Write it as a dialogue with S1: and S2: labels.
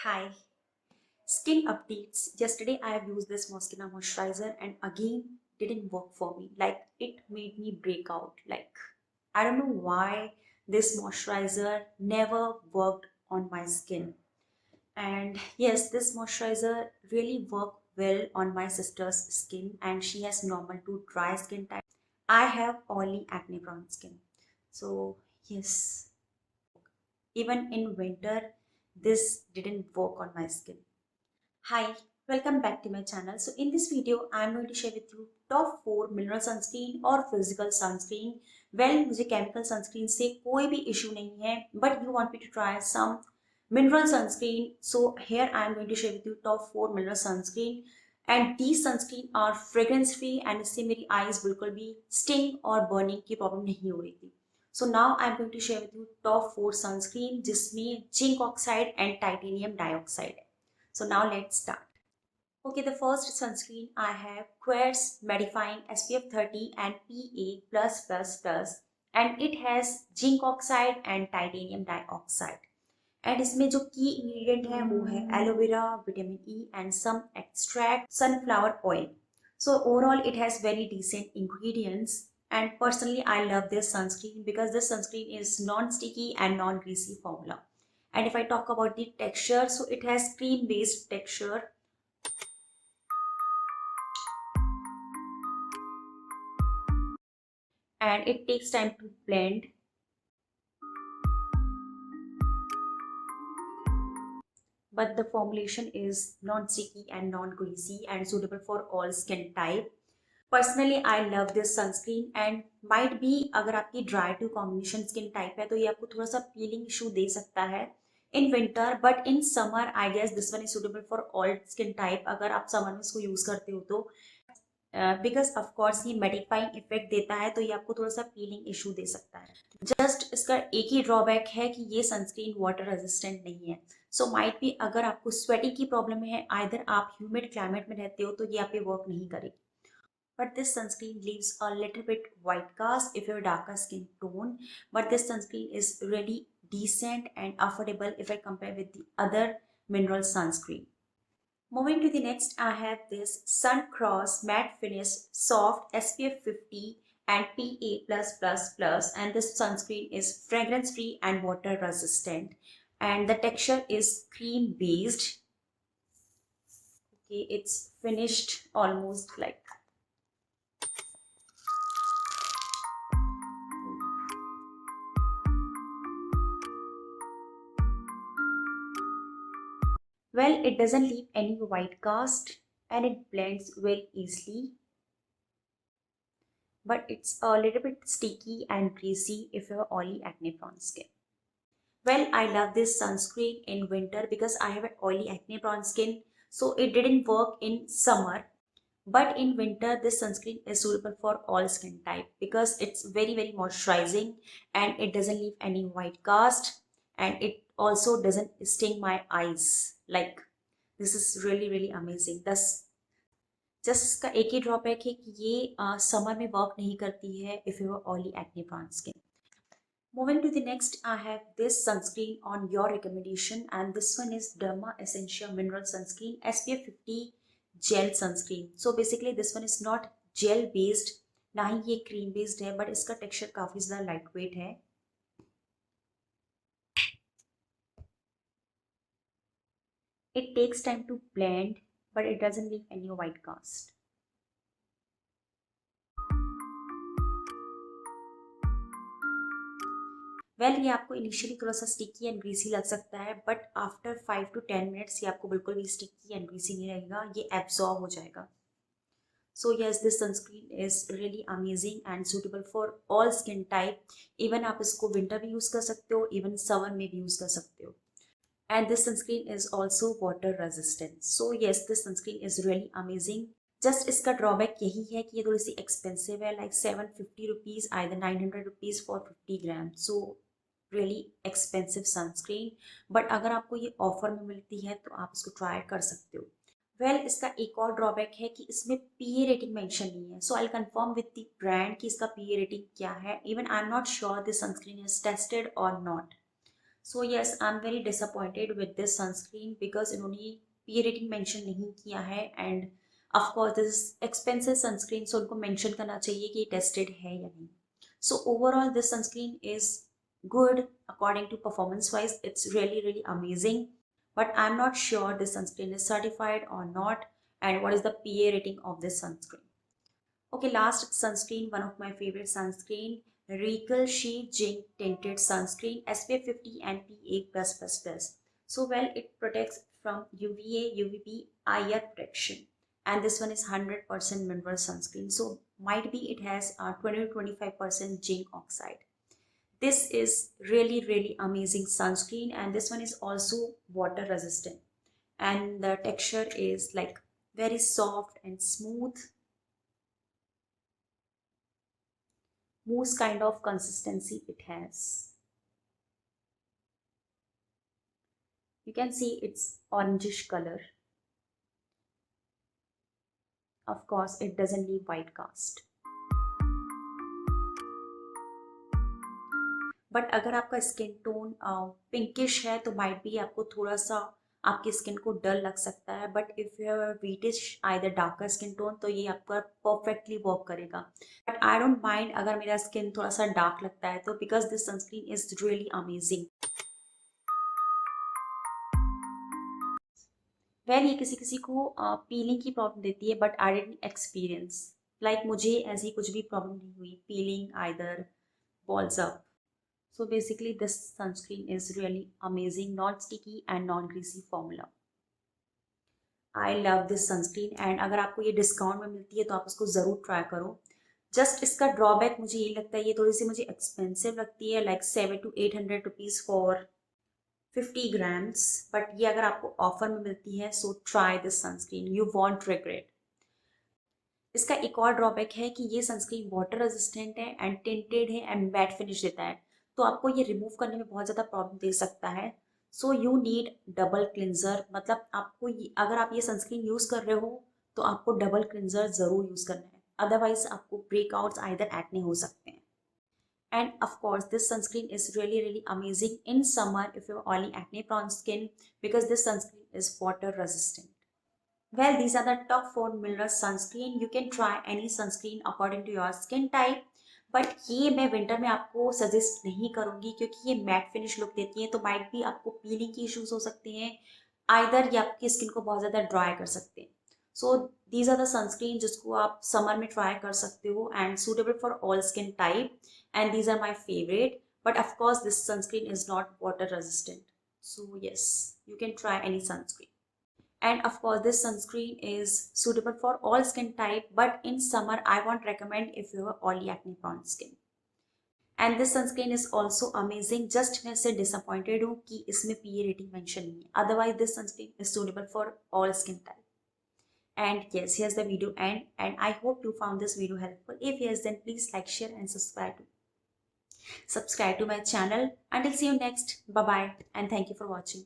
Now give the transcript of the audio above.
S1: Hi, skin updates. Yesterday I have used this Moschino moisturizer and again didn't work for me. Like it made me break out. Like I don't know why this moisturizer never worked on my skin. And yes, this moisturizer really worked well on my sister's skin and she has normal to dry skin type. I have oily acne prone skin. So yes, even in winter this didn't work on my skin. Hi, welcome back to my channel. So in this video, I am going to share with you top 4 mineral sunscreen और physical sunscreen. Well, मुझे chemical sunscreen से कोई भी issue नहीं है, but you want me to try some mineral sunscreen. So here I am going to share with you top 4 mineral sunscreen. And these sunscreen are fragrance free and इससे मेरी eyes बिल्कुल भी sting और burning की problem नहीं हो रही थी. So now I am going to share with you top 4 sunscreen जिसमें zinc oxide and titanium dioxide. So now let's start. Okay, the first sunscreen I have Quartz Mattifying SPF 30 and PA+++ and it has zinc oxide and titanium dioxide. And इसमें जो की ingredient है वो है aloe vera, vitamin E and some extract sunflower oil. So overall it has very decent ingredients and personally I love this sunscreen because this sunscreen is non-sticky and non-greasy formula. And if I talk about the texture, so it has cream based texture and it takes time to blend. But the formulation is non-sticky and non-greasy and suitable for all skin type. Personally, I love this sunscreen and might be अगर आपकी dry to combination skin type है तो ये आपको थोड़ा सा peeling issue दे सकता है in winter, but in summer I guess this one is suitable for all skin type. अगर आप summer में इसको use करते हो तो बिकॉज ऑफकोर्स ये मेटिफाइंग इफेक्ट देता है तो ये आपको थोड़ा सा पीलिंग इशू दे सकता है. जस्ट इसका एक ही ड्रॉबैक है कि ये सनस्क्रीन वाटर रेजिस्टेंट नहीं है. सो माइट भी अगर आपको स्वेटिंग की प्रॉब्लम है, आइदर आप ह्यूमिड क्लाइमेट में रहते हो तो ये आप पे वर्क नहीं करेगी. But this sunscreen leaves a little bit white cast if you're darker skin tone. But this sunscreen is really decent and affordable if I compare with the other mineral sunscreen. Moving to the next, I have this Sun Cross Matte Finish Soft SPF 50 and PA+++, and this sunscreen is fragrance free and water resistant and the texture is cream based. Okay, it's finished almost like well, it doesn't leave any white cast and it blends very easily, but it's a little bit sticky and greasy if you have oily acne prone skin. Well, I love this sunscreen in winter because I have an oily acne prone skin, so it didn't work in summer. But in winter, this sunscreen is suitable for all skin type because it's very moisturizing and it doesn't leave any white cast and it also doesn't sting my eyes. Like this is really amazing. Thus just इसका एक ही drawback है कि ये summer में work नहीं करती है if you have oily acne prone skin. Moving to the next, I have this sunscreen on your recommendation and this one is Derma Essentia Mineral Sunscreen SPF 50 Gel Sunscreen. So basically this one is not gel based, ना ही ये cream based है, but इसका texture काफी ज़्यादा lightweight है. It takes time to blend, but it doesn't leave any white cast. Well ये आपको initially थोड़ा सा स्टिकी एंड ग्रीसी लग सकता है, बट आफ्टर 5 to 10 मिनट्स ये आपको बिल्कुल भी स्टिकी एंड ग्रीसी नहीं रहेगा, ये एब्जॉर्ब हो जाएगा. So yes, this sunscreen is really amazing and suitable for all skin type. Even आप इसको विंटर भी यूज़ कर सकते हो, इवन समर में भी यूज़ कर सकते हो. And this sunscreen is also water resistant. So yes, this sunscreen is really amazing. Just इसका ड्रॉबैक यही है कि ये थोड़ी सी एक्सपेंसिव है, like 750 rupees, either 900 rupees for 50 gram. So really expensive sunscreen, but अगर आपको ये ऑफर में मिलती है तो आप इसको ट्राई कर सकते हो. वेल इसका एक और ड्रॉबैक है कि इसमें पीए रेटिंग मेंशन नहीं है. So I confirm with the brand कि इसका पीए रेटिंग क्या है. Even I am not sure this sunscreen is tested और not. So yes, I am very disappointed with this sunscreen because इन्होंने पी रेटिंग मेंशन नहीं किया है and of course this expensive sunscreen, so उनको mention करना चाहिए कि tested है या नहीं. So overall this sunscreen is good according to performance wise. It's really amazing, but I'm not sure this sunscreen is certified or not and what is the PA rating of this sunscreen. Okay, last sunscreen, one of my favorite sunscreen, Regal Sheet Zinc Tinted Sunscreen SPF 50 and PA+++. So well, it protects from UVA, UVB, IR protection. And this one is 100% mineral sunscreen. So might be it has 20 to 25% zinc oxide. This is really amazing sunscreen, and this one is also water resistant. And the texture is like very soft and smooth. Mousse kind of consistency it has. You can see it's orangish color. Of course, it doesn't leave white cast. But अगर आपका skin tone pinkish है तो might भी आपको थोड़ा सा आपकी skin को डल लग सकता है. But if you have wheatish either darker skin tone तो ये आपका परफेक्टली वर्क करेगा. बट आई डोंट माइंड अगर मेरा स्किन थोड़ा सा डार्क लगता है तो because this sunscreen is really amazing. Well, ये किसी किसी को पीलिंग की प्रॉब्लम देती है but I didn't experience. Like मुझे ऐसी कुछ भी प्रॉब्लम नहीं हुई piling either balls up. So basically this sunscreen is really amazing, non-sticky and non-greasy formula. I love this sunscreen and अगर आपको ये डिस्काउंट में मिलती है तो आप उसको ज़रूर ट्राई करो. जस्ट इसका ड्रॉबैक मुझे ये लगता है, ये थोड़ी सी मुझे एक्सपेंसिव लगती है, like 700 to 800 rupees for 50 grams. But ये अगर आपको ऑफर में मिलती है so try this sunscreen, you want regret. इसका एक और ड्रॉबैक है कि ये सनस्क्रीन वाटर रेजिस्टेंट है एंड टिंटेड है एंड मैट फिनिश देता है, तो आपको ये रिमूव करने में बहुत ज़्यादा प्रॉब्लम दे सकता है. So you need double cleanser. मतलब आपको अगर आप ये सनस्क्रीन यूज़ कर रहे हो तो आपको डबल क्लिनजर ज़रूर यूज़ करना है, अदरवाइज आपको ब्रेकआउट्स आइदर एक्ने हो सकते हैं. And of course, this sunscreen is really amazing in summer if you have oily acne prone skin because this sunscreen is water resistant. Well, these are the top 4 mineral sunscreen. You can try any sunscreen according to your skin type. But ये मैं winter में आपको suggest नहीं करूँगी क्योंकि ये matte finish look देती है, तो माइट भी आपको पीलिंग की इश्यूज हो सकते हैं, आइदर ये आपकी स्किन को बहुत ज़्यादा ड्राई कर सकते हैं. So these are the sunscreen जिसको आप समर में ट्राई कर सकते हो and suitable for all skin type, and these are my favourite. But of course this sunscreen is not water resistant. So yes, you can try any sunscreen. And of course this sunscreen is suitable for all skin type, but in summer I won't recommend if you have oily acne prone skin. And this sunscreen is also amazing. just मैं इससे disappointed हूँ कि इसमें PA rating mention नहीं है. Otherwise this sunscreen is suitable for all skin type. And yes, here's the video end, and I hope you found this video helpful. If yes, then please like, share and subscribe to my channel. Until see you next, bye bye and thank you for watching.